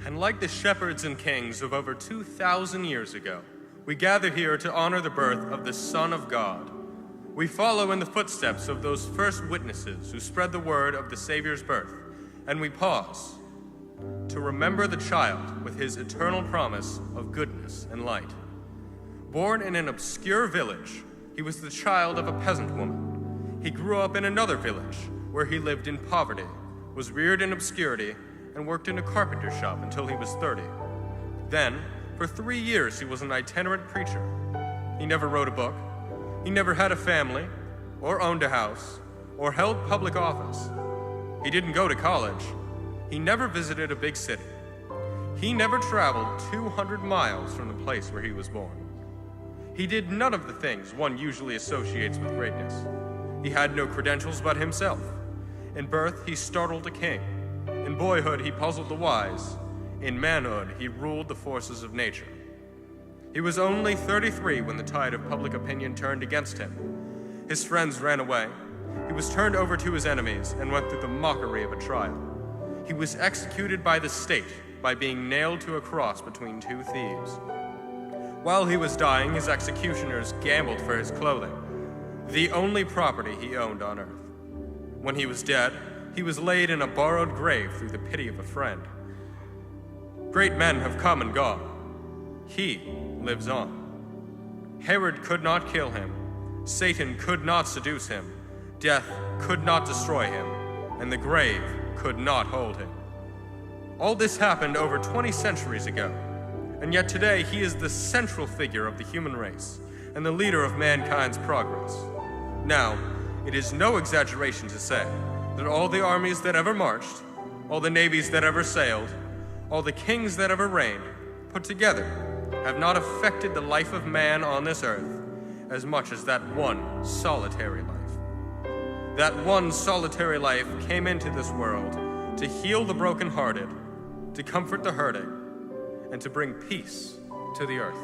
And like the shepherds and kings of over 2,000 years ago, we gather here to honor the birth of the Son of God. We follow in the footsteps of those first witnesses who spread the word of the Savior's birth, and we pause to remember the child with his eternal promise of goodness and light. Born in an obscure village, he was the child of a peasant woman. He grew up in another village where he lived in poverty, was reared in obscurity, and worked in a carpenter shop until he was 30. Then, for 3 years, he was an itinerant preacher. He never wrote a book. He never had a family, or owned a house, or held public office. He didn't go to college. He never visited a big city. He never traveled 200 miles from the place where he was born. He did none of the things one usually associates with greatness. He had no credentials but himself. In birth, he startled a king. In boyhood, he puzzled the wise. In manhood, he ruled the forces of nature. He was only 33 when the tide of public opinion turned against him. His friends ran away. He was turned over to his enemies and went through the mockery of a trial. He was executed by the state by being nailed to a cross between two thieves. While he was dying, his executioners gambled for his clothing, the only property he owned on earth. When he was dead, he was laid in a borrowed grave through the pity of a friend. Great men have come and gone. He lives on. Herod could not kill him. Satan could not seduce him. Death could not destroy him. And the grave could not hold him. All this happened over 20 centuries ago. And yet today he is the central figure of the human race and the leader of mankind's progress. Now, it is no exaggeration to say that all the armies that ever marched, all the navies that ever sailed, all the kings that ever reigned, put together, have not affected the life of man on this earth as much as that one solitary life. That one solitary life came into this world to heal the brokenhearted, to comfort the hurting, and to bring peace to the earth.